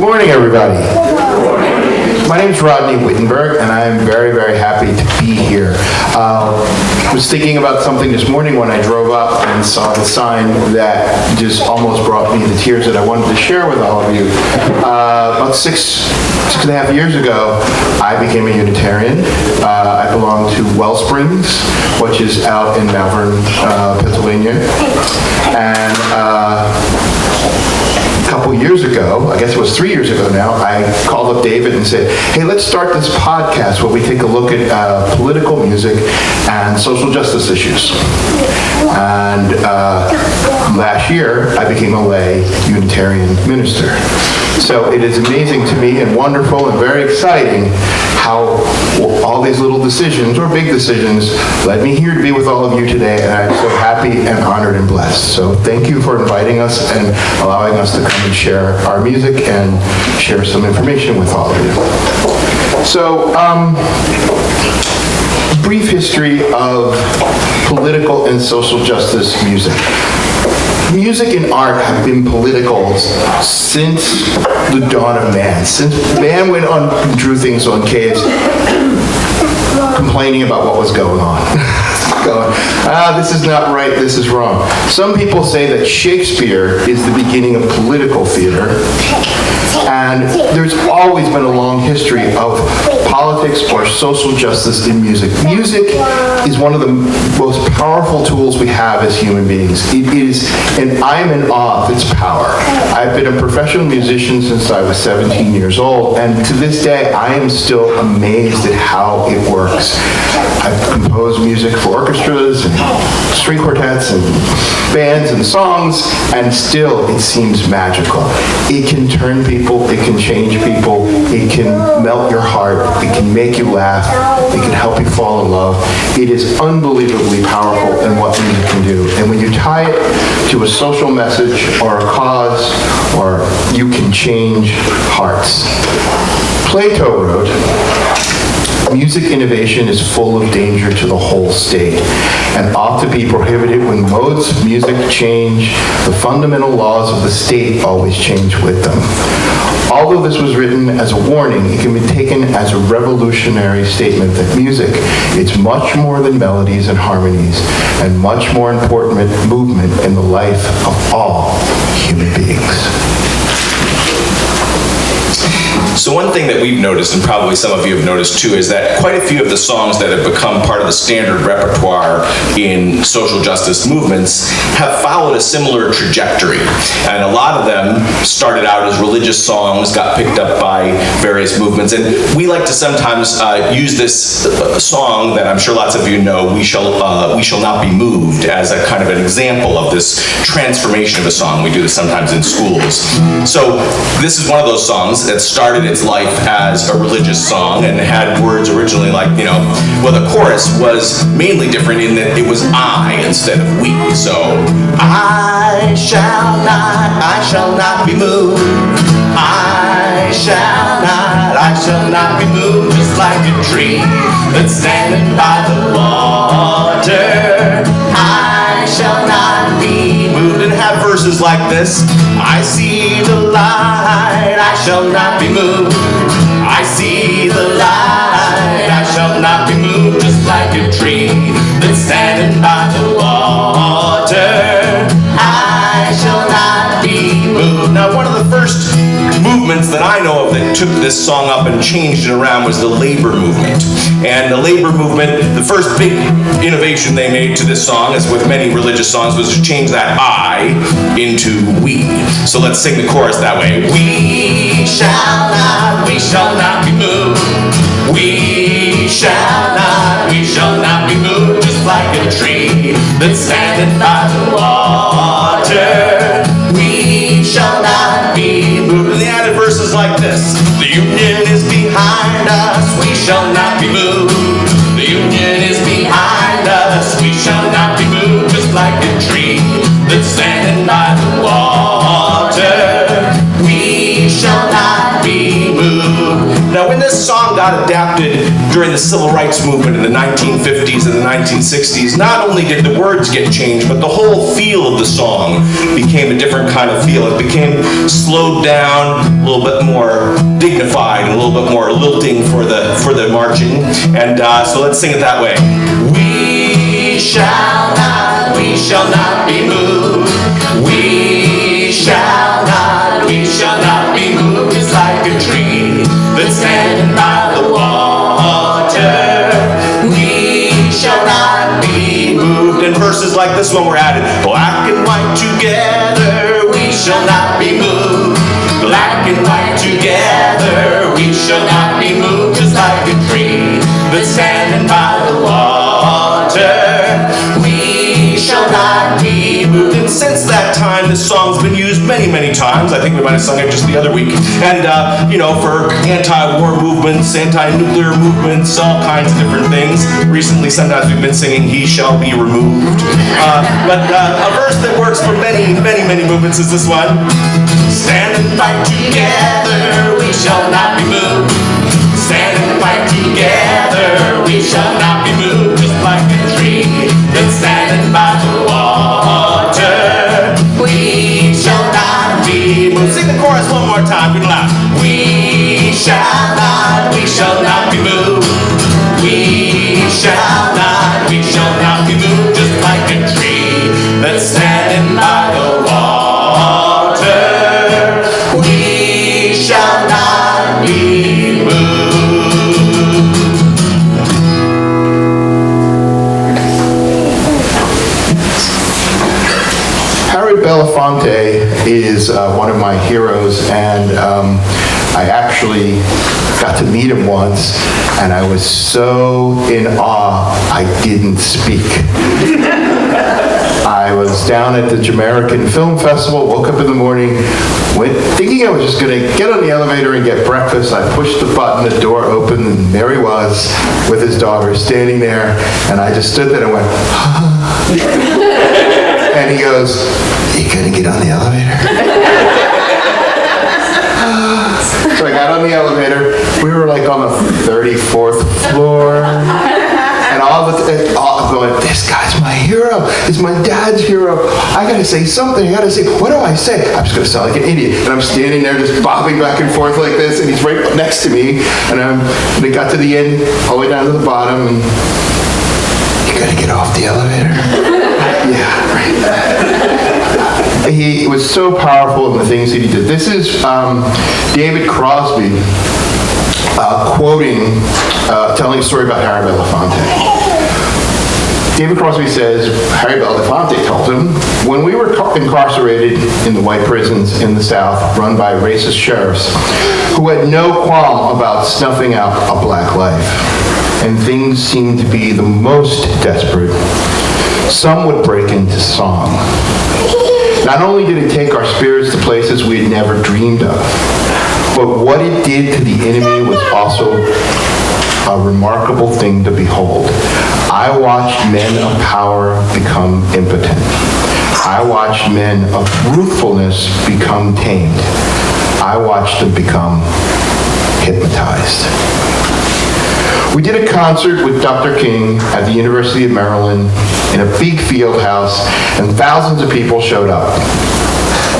morning, everybody. My name is Rodney Whittenberg, and I am very, very happy to be here. I was thinking about something this morning when I drove up and saw the sign that just almost brought me to tears that I wanted to share with all of you. About six and a half years ago, I became a Unitarian. I belong to Wellsprings, which is out in Malvern, Pennsylvania. And a couple years ago, I guess it was 3 years ago now, I called up David and said, hey, let's start this podcast where we take a look at political music and social justice issues. And last year, I became a lay Unitarian minister. So it is amazing to me and wonderful and very exciting how all these little decisions, or big decisions, led me here to be with all of you today, and I'm so happy and honored and blessed. So thank you for inviting us and allowing us to come and share our music and share some information with all of you. So, brief history of political and social justice music. Music and art have been political since the dawn of man. Since man went on and drew things on caves, complaining about what was going on. Going, this is not right, this is wrong. Some people say that Shakespeare is the beginning of political theater, and there's always been a long history of politics or social justice in music. Music is one of the most powerful tools we have as human beings. It is, and I'm in awe of its power. I've been a professional musician since I was 17 years old, and to this day, I am still amazed at how it works. I've composed music for orchestras and string quartets and bands and songs, and still it seems magical. It can turn people, it can change people, it can melt your heart, it can make you laugh, it can help you fall in love. It is unbelievably powerful in what music can do. And when you tie it to a social message or a cause, or you can change hearts. Plato wrote, music innovation is full of danger to the whole state, and ought to be prohibited when modes of music change. The fundamental laws of the state always change with them. Although this was written as a warning, it can be taken as a revolutionary statement that music is much more than melodies and harmonies, and much more important movement in the life of all human beings. So one thing that we've noticed, and probably some of you have noticed too, is that quite a few of the songs that have become part of the standard repertoire in social justice movements have followed a similar trajectory. And a lot of them started out as religious songs, got picked up by various movements, and we like to sometimes use this song that I'm sure lots of you know, We Shall Not Be Moved, as a kind of an example of this transformation of a song. We do this sometimes in schools. So this is one of those songs that started its life as a religious song and had words originally like, well, the chorus was mainly different in that it was I instead of we. So, I shall not be moved. I shall not be moved, just like a tree that's standing by the water. I shall not be moved. And have verses like this. I see the light, I shall not be moved. I see the light, I shall not be moved, just like a tree that's standing by the water. I shall not be moved. Now, one of the first movements that I know of that took this song up and changed it around was the labor movement. And the labor movement, the first big innovation they made to this song, as with many religious songs, was to change that I into we. So let's sing the chorus that way. We shall not be moved. We shall not be moved, just like a tree that's standing by the water. We shall not be moved. And the added verses like this. The union is behind us, we shall not be moved. The union is behind us, we shall not be moved, just like a tree that's standing by the water. We shall not be moved. Now when this song got got adapted during the civil rights movement in the 1950s and the 1960s, not only did the words get changed, but the whole feel of the song became a different kind of feel. It became slowed down, a little bit more dignified, a little bit more lilting for the marching. And so let's sing it that way. We shall not be moved. We shall not be moved. It's like a tree that's standing by the water. We shall not be moved. And verses like this one were added. Black and white together, we shall not be moved. Black and white together, we shall not be moved. Just like a tree that's standing by the water, we shall not be moved. And since that time, this song's been used many, many times. I think we might have sung it just the other week. And, for anti-war movements, anti-nuclear movements, all kinds of different things. Recently, sometimes we've been singing, He Shall Be Removed. But a verse that works for many, many, many movements is this one. Stand and fight together, we shall not be moved. Stand and fight together, we shall not be moved. Just like a tree that's standing by the water, we shall not be moved. Sing the chorus one more time, good loud. We shall not be moved. We shall not be moved. Just like a tree that's standing by the water, we shall not be moved. Harry Belafonte is one of my heroes, and I actually got to meet him once, and I was so in awe, I didn't speak. I was down at the Jamaican Film Festival, woke up in the morning, thinking I was just going to get on the elevator and get breakfast. I pushed the button, the door opened, and there he was with his daughter standing there, and I just stood there and went, and he goes, "You couldn't get on the elevator?" So I got on the elevator. We were like on the 34th floor. And I'm going, this guy's my hero. It's my dad's hero. I got to say something. I got to say, what do I say? I'm just going to sound like an idiot. And I'm standing there just bobbing back and forth like this. And he's right next to me. And they got to the end, all the way down to the bottom. And you got to get off the elevator. Yeah, right. He was so powerful in the things that he did. This is David Crosby telling a story about Harry Belafonte. David Crosby says, Harry Belafonte told him, when we were incarcerated in the white prisons in the South run by racist sheriffs who had no qualm about snuffing out a black life, and things seemed to be the most desperate, some would break into song. Not only did it take our spirits to places we had never dreamed of, but what it did to the enemy was also a remarkable thing to behold. I watched men of power become impotent. I watched men of truthfulness become tamed. I watched them become hypnotized. We did a concert with Dr. King at the University of Maryland in a big field house, and thousands of people showed up.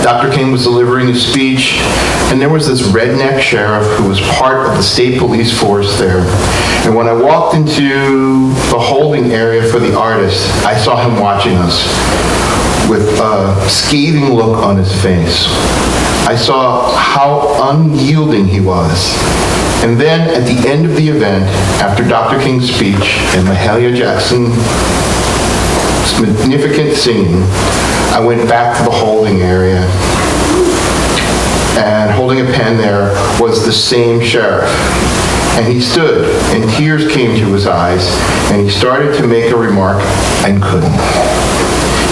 Dr. King was delivering a speech, and there was this redneck sheriff who was part of the state police force there. And when I walked into the holding area for the artist, I saw him watching us with a scathing look on his face. I saw how unyielding he was. And then at the end of the event, after Dr. King's speech and Mahalia Jackson's magnificent singing, I went back to the holding area, and holding a pen there was the same sheriff. And he stood, and tears came to his eyes, and he started to make a remark and couldn't.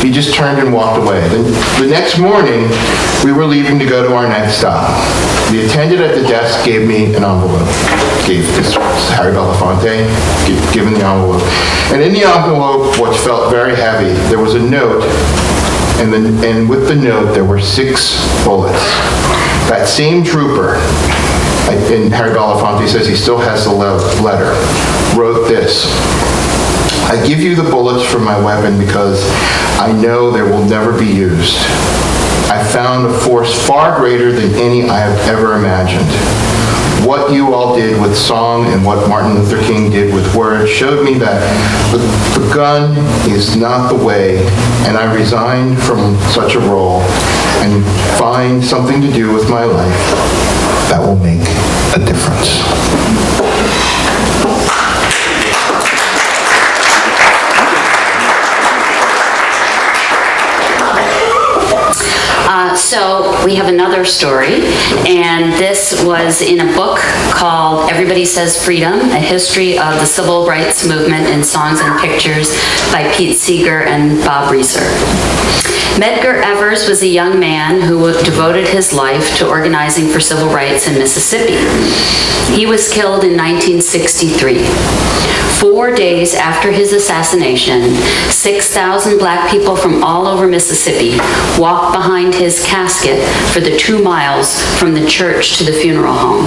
He just turned and walked away. The next morning, we were leaving to go to our next stop. The attendant at the desk gave me an envelope. This was Harry Belafonte, given the envelope. And in the envelope, which felt very heavy, there was a note, and with the note, there were 6 bullets. That same trooper and Harry Belafonte says he still has the letter, wrote this: "I give you the bullets for my weapon because I know they will never be used. I found a force far greater than any I have ever imagined. What you all did with song and what Martin Luther King did with words showed me that the gun is not the way, and I resigned from such a role and find something to do with my life that will make a difference." So we have another story, and this was in a book called Everybody Says Freedom, A History of the Civil Rights Movement in Songs and Pictures by Pete Seeger and Bob Reeser. Medgar Evers was a young man who devoted his life to organizing for civil rights in Mississippi. He was killed in 1963. 4 days after his assassination, 6,000 black people from all over Mississippi walked behind his casket for the 2 miles from the church to the funeral home.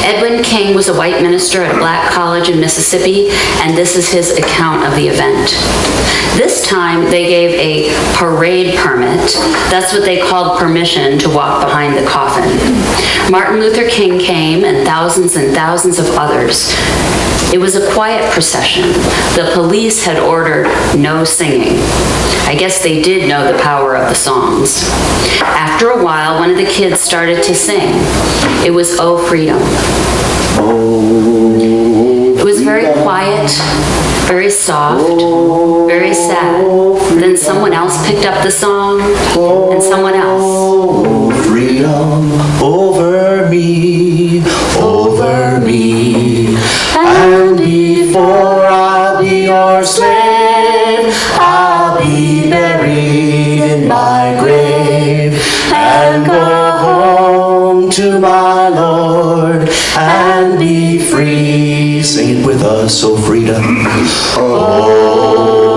Edwin King was a white minister at a black college in Mississippi, and this is his account of the event. This time, they gave a parade permit. That's what they called permission to walk behind the coffin. Martin Luther King came, and thousands of others. It was a quiet procession. The police had ordered no singing. I guess they did know the power of the songs. After a while, one of the kids started to sing. It was "Oh Freedom." It was very quiet, very soft, very sad. Then someone else picked up the song, and someone else. Oh, freedom over me, over me. And before I'll be your slave, I'll be buried in my grave and go home to my Lord and be free. Sing it with us, oh freedom. Oh,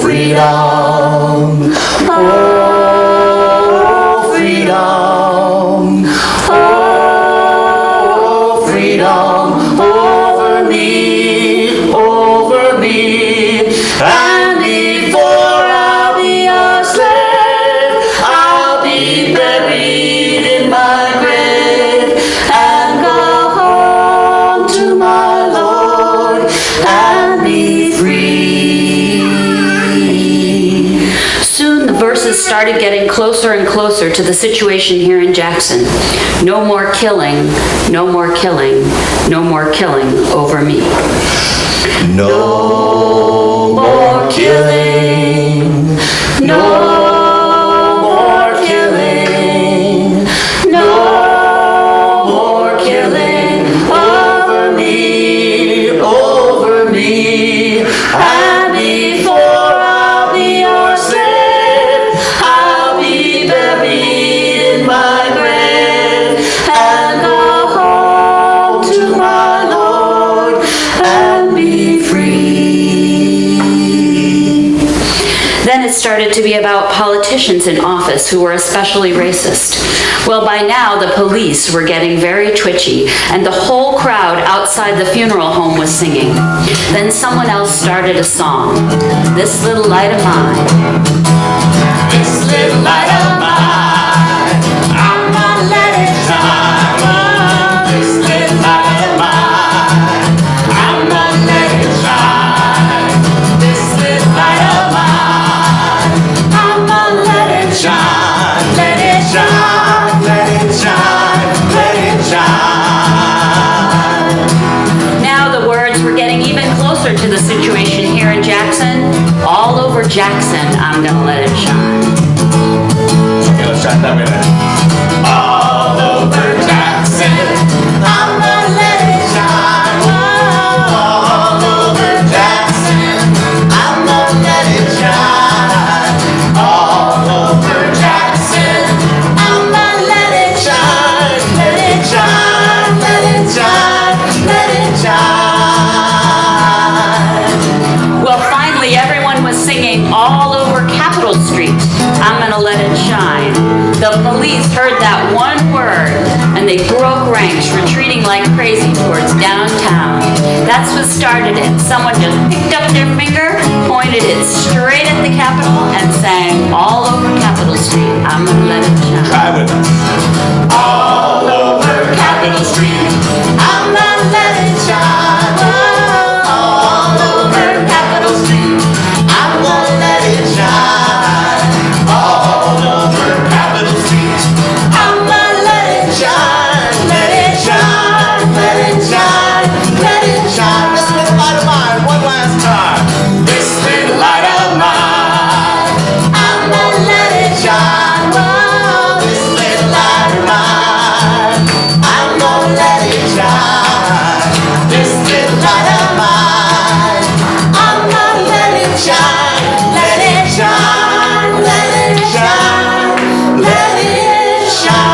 freedom. Oh, freedom. Oh, freedom. Over me, and before I'll be your slave, I'll be buried in my grave and go home to my Lord and be free. Soon the verses started getting closer and closer to the situation here in Jackson. No more killing, no more killing, no more killing over me. No more killing, no more killing, no more killing over me, over me. And before I'll be your slave, I'll be buried in my grave and go home to my Lord and be free. Then it started to be about politicians in office who were especially racist. Well, by now the police were getting very twitchy, and the whole crowd outside the funeral home was singing. Then someone else started a song, "This Little Light of Mine." This little light of mine, I'm gonna let it shine. Oh, this little light of mine, I'm gonna let it shine. This little light of mine, I'm gonna let it shine. Let it shine, let it shine, let it shine. Now the words were getting even closer to the situation here in Jackson. All over Jackson, I'm gonna let it shine. Okay, let's try that way then. All over Jackson, I'm gonna let it shine. All over Jackson, I'm gonna let it shine. All over Jackson, I'm gonna let it shine. Let it shine, let it shine, let it shine. Well, finally, everyone was singing all over Capitol Street, "I'm gonna let it shine." The police heard that one word, and they broke ranks, retreating like crazy towards downtown. That's what started it. Someone just picked up their finger, pointed it straight at the Capitol, and sang all over Capitol Street, "I'm gonna let it shine." Try with us. All over Capitol Street, I'm gonna let it shine. Oh, all over Capitol Street, I'm gonna let it shine. All over Capitol Street, I'm gonna let it shine. Let it shine, let it shine, let it shine. This little light of mine, one last time. This little light of mine. I'm gonna let it shine. Oh, this little light of mine, I'm gonna let it shine. This little light of mine, I'm gonna let it shine. Let it shine, let it shine, let it shine.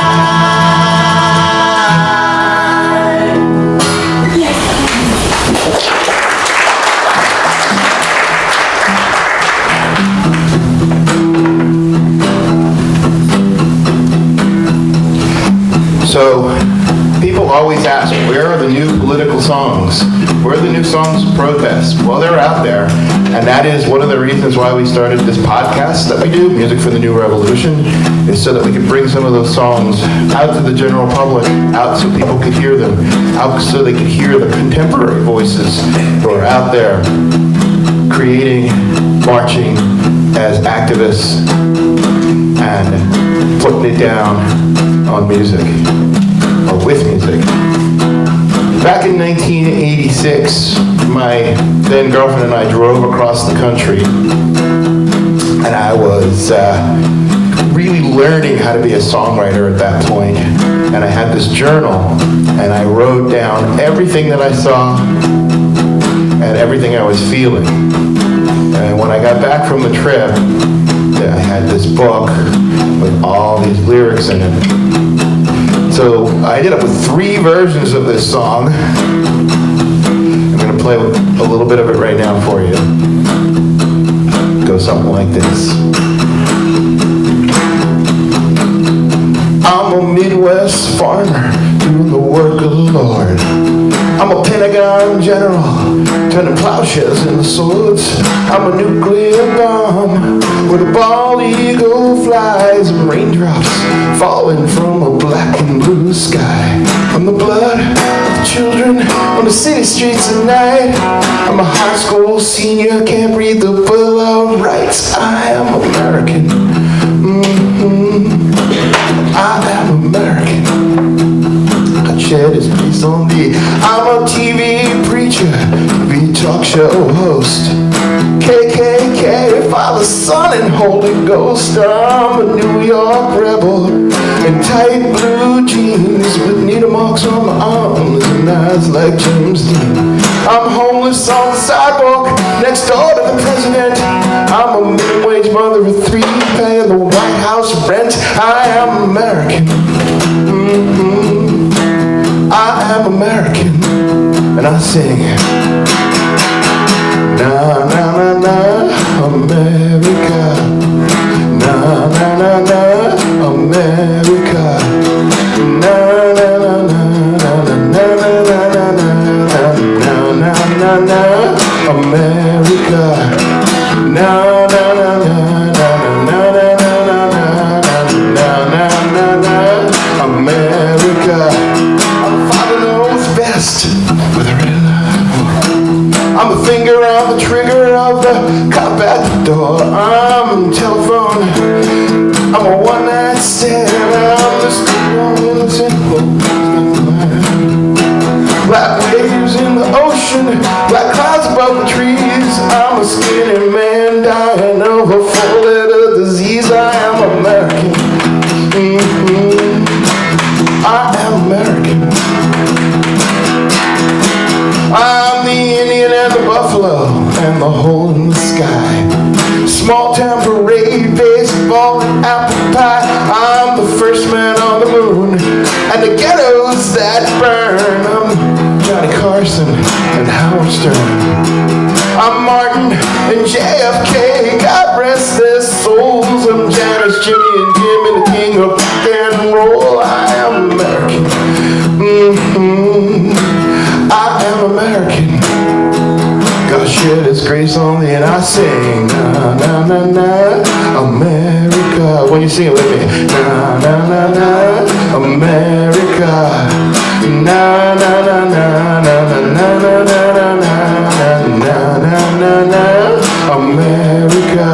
So people always ask, where are the new political songs? Where are the new songs of protest? Well, they're out there, and that is one of the reasons why we started this podcast that we do, Music for the New Revolution, is so that we could bring some of those songs out to the general public, out so people could hear them, out so they could hear the contemporary voices who are out there creating, marching as activists, and putting it down on music, or with music. Back in 1986, my then girlfriend and I drove across the country, and I was really learning how to be a songwriter at that point. And I had this journal, and I wrote down everything that I saw and everything I was feeling. And when I got back from the trip, I had this book with all these lyrics in it. So I ended up with 3 versions of this song. I'm going to play a little bit of it right now for you. It goes something like this. I'm a Midwest farmer doing the work of the Lord. I'm a Pentagon general, turning plowshares into swords. I'm a nuclear bomb with a bald eagle flies and raindrops falling from a black and blue sky. I'm the blood of children on the city streets at night. I'm a high school senior, can't read the Bill of Rights. I am American. I am American. God shed his peace on thee. I'm a TV preacher, TV talk show host. KKK, Father, Son, and Holy Ghost. I'm a New York rebel in tight blue jeans with needle marks on my arms and eyes like James Dean. I'm homeless on the sidewalk next door to the president. I'm a minimum wage mother of 3 paying the White House rent. I am American. I am American. And I sing, na na na na, America. Na na na na, America. Na na na na na na na na na na na, America. Na na na na na na na na na, America. Our Father knows best with a red eye. I'm the finger on the trigger of the cop at the door. I'm telephone. I'm a one-night stand. I'm the school innocent. Black waves in the ocean, black clouds above the trees. I'm a skinny man dying of a 4-letter disease. I am American. I am American. I'm the Indian and the buffalo and the hole in the sky. Small town parade, baseball and apple pie. I'm the first man on the moon and the ghettos that burn. I'm Johnny Carson and Howard Stern. I'm Martin and JFK, God rest their souls. I'm Janis, Jimmy, and Jim, and the king of rock and roll. I am American. praise song, and I sing, na na na na, America. When you sing it with me, na na na na, America, na na na na na na na na na na na na na, America,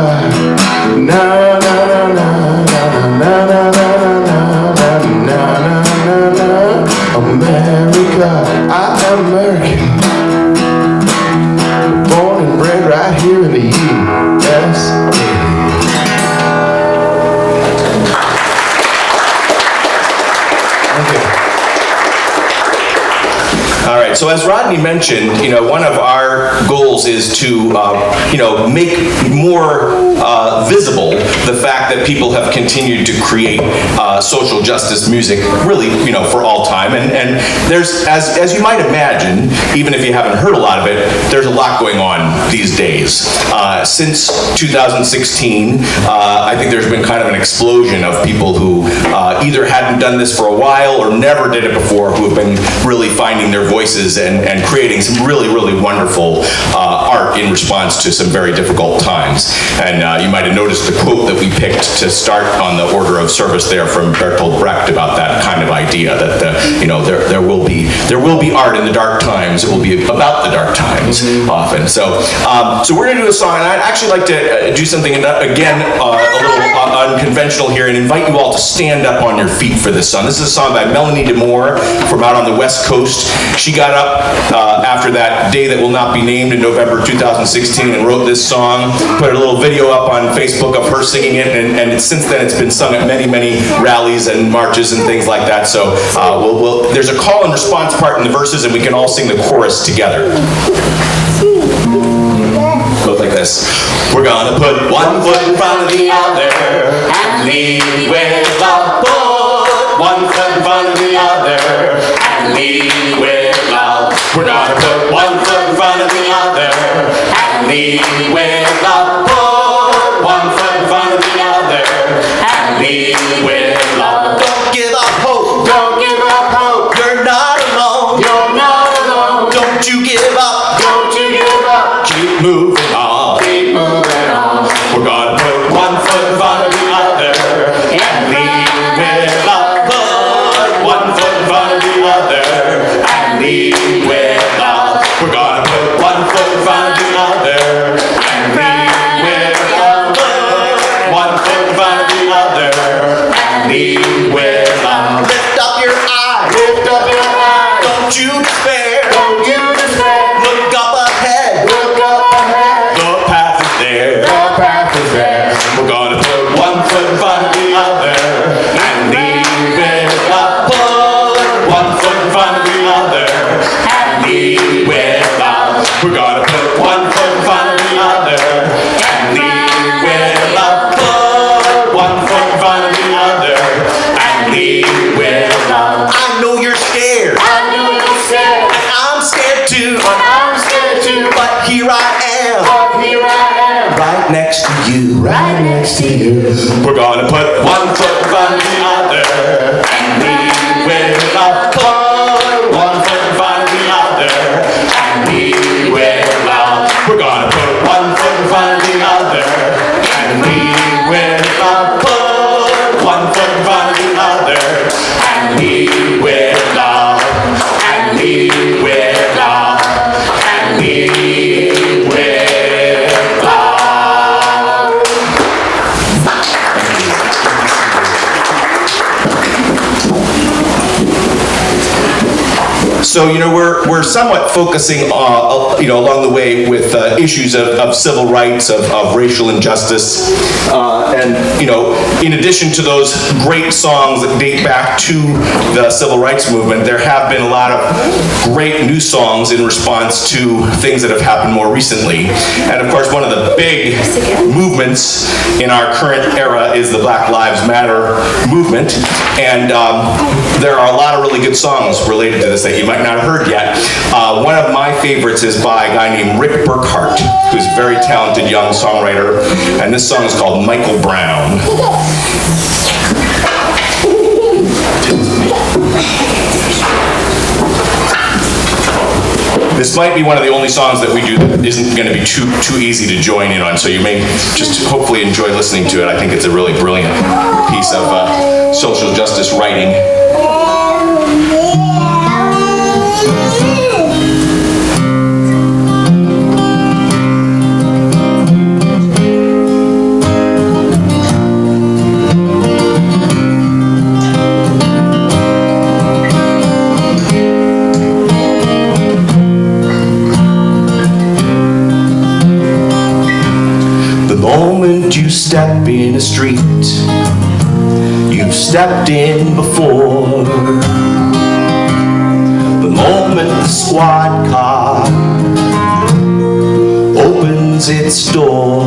na na na na na na na na na na, America. I am American, born and bred right here in the USA. All right, so as Rodney mentioned, one of our goals is to, make more visible the fact that people have continued to create social justice music, really, for all time. And there's, as you might imagine, even if you haven't heard a lot of it, there's a lot going on these days. Since 2016, I think there's been kind of an explosion of people who either hadn't done this for a while or never did it before, who have been really finding their voices and creating some really, really wonderful art in response to some very difficult times. And you might have noticed the quote that we picked to start on the order of service there from Bertolt Brecht about that kind of idea that there will be art in the dark times. It will be about the dark times often. So we're going to do a song, and I'd actually like to do something again a little unconventional here, and invite you all to stand up on your feet for this song. This is a song by Melanie DeMore from out on the West Coast. She got up after that day that will not be named in November 2016 and wrote this song, put a little video up on Facebook of her singing it, and since then it's been sung at many, many rallies and marches and things like that. So there's a call and response part in the verses, and we can all sing the chorus together. Goes like this. We're gonna put one foot in front of the other and lead with love. Put one foot in front of the other and lead with love. We're gonna put one foot in front of the other and lead with love. Put one foot in front of the other and lead with love. Don't give up hope. Don't give up hope. You're not alone. You're not alone. Don't you give up. Don't you give up. Keep moving on. Keep moving on. We're gonna put one foot in front of the other and lead with love. Put one foot in front of the other and lead with love. We're gonna put one foot in front of the other and lead with love. Put one foot in front of the other and lead with love. Lift up your eyes. Lift up your eyes. Don't you despair. Don't you despair. Look up ahead. Look up ahead. The path is there. The path is there. We're gonna put one foot in front of the other and lead with love. Put one foot in front of the other and lead with love. We're gonna put one foot in front of the other and lead with love. Put one foot in front of the other and lead with love. I know you're scared. I know you're scared. And I'm scared too. But I'm scared too. But here I am. But here I am. Right next to you. Right next to you. We're gonna put one foot in front of the other and lead with love. Put one foot in front of the other and lead with love. We're gonna put one foot in front of the other and lead with love. Put one foot in front of the other and lead with love. And lead with love. And lead with love. So, we're somewhat focusing, along the way with issues of civil rights, of racial injustice, and, in addition to those great songs that date back to the civil rights movement, there have been a lot of great new songs in response to things that have happened more recently. And of course, one of the big movements in our current era is the Black Lives Matter movement. And there are a lot of really good songs related to this that you might not have heard yet. One of my favorites is by a guy named Rick Burkhart, who's a very talented young songwriter, and this song is called Michael Brown. This might be one of the only songs that we do that isn't going to be too easy to join in on, so you may just hopefully enjoy listening to it. I think it's a really brilliant piece of social justice writing. You step in a street you've stepped in before. The moment the squad car opens its door.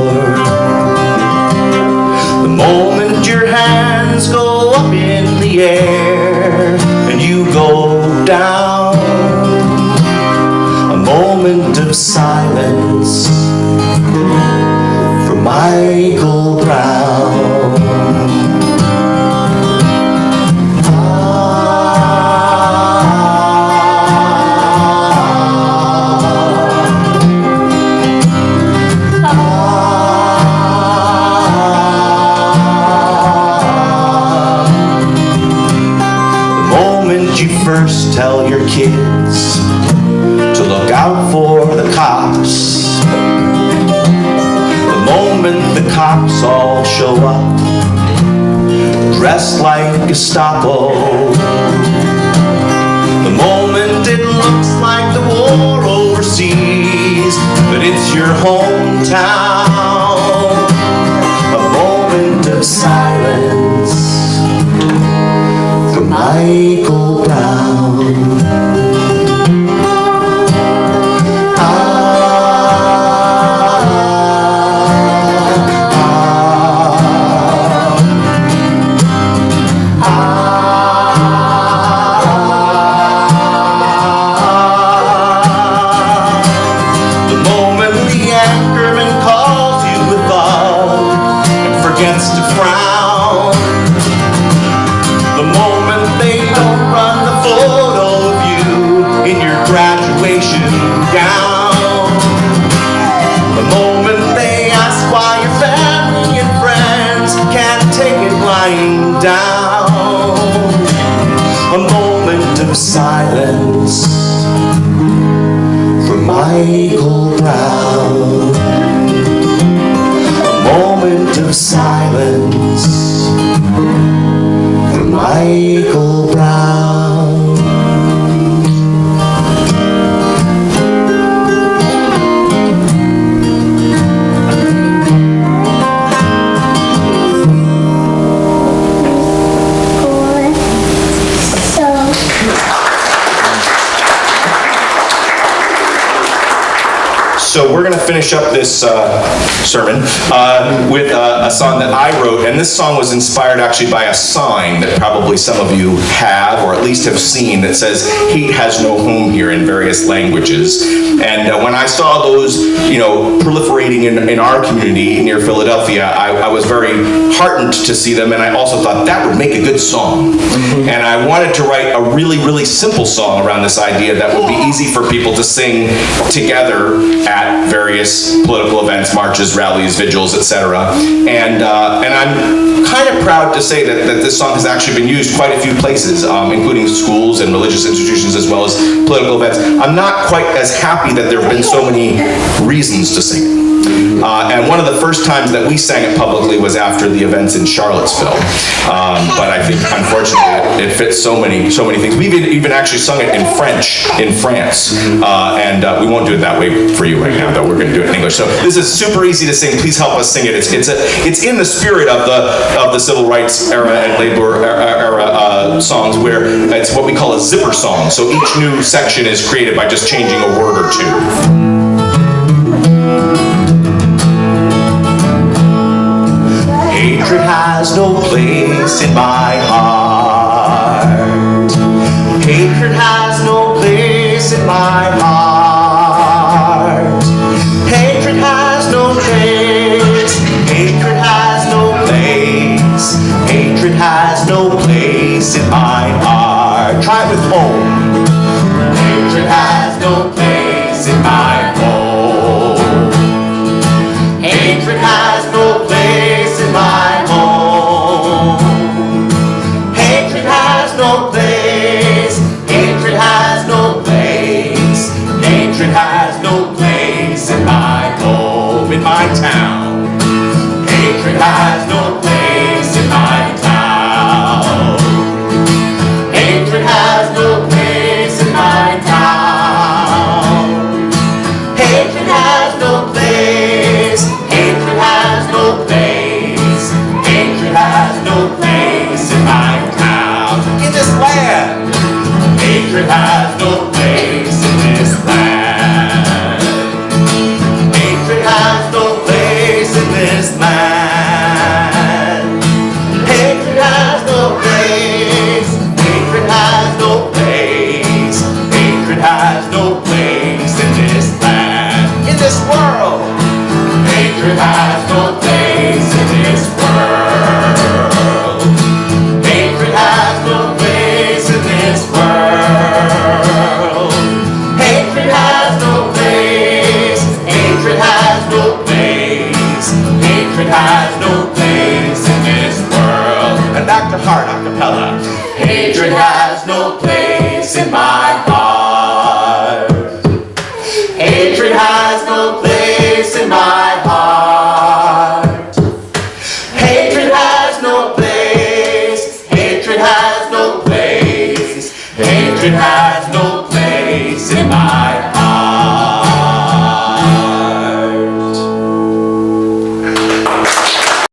The moment your hands go up in the air and you go down. A moment of silence for Michael Brown. The moment you first tell your kids to look out for the cops. The cops all show up, dressed like Gestapo. The moment it looks like the war overseas, but it's your hometown. A moment of silence for Michael Brown. Silence for Michael Brown. A moment of silence for Michael Brown. So we're going to finish up this sermon with a song that I wrote, and this song was inspired actually by a sign that probably some of you have, or at least have seen, that says "Hate has no home here" in various languages. And when I saw those, proliferating in our community near Philadelphia, I was very heartened to see them, and I also thought that would make a good song. Mm-hmm. And I wanted to write a really, really simple song around this idea that would be easy for people to sing together at various political events, marches, rallies, vigils, etc. And I'm kind of proud to say that this song has actually been used quite a few places, including schools and religious institutions as well as political events. I'm not quite as happy that there have been so many reasons to sing it. And one of the first times that we sang it publicly was after the events in Charlottesville. But I think, unfortunately, it fits so many things. We've even actually sung it in French in France. And we won't do it that way for you right now, though. We're going to do it in English. So this is super easy to sing. Please help us sing it. It's in the spirit of the civil rights era and labor era songs, where it's what we call a zipper song. So each new section is created by just changing a word or two. Hatred has no place in my heart. Hatred has no place in my heart. Hatred has no place. Hatred has no place. Hatred has no place in my heart. Try it with home. Hatred has no place Hatred has no place in this land. Hatred has no place in this land. Hatred has no place. Hatred has no place. Hatred has no place in this land. In this world. Hatred has no place in this world. Hatred has no place in this world. Hatred has no place. Hatred has no place. Hatred has no place in this world. And Dr. Hart a cappella. Hatred has no place in my heart. Hatred has no place in my heart. Hatred has no place. Hatred has no place. Hatred has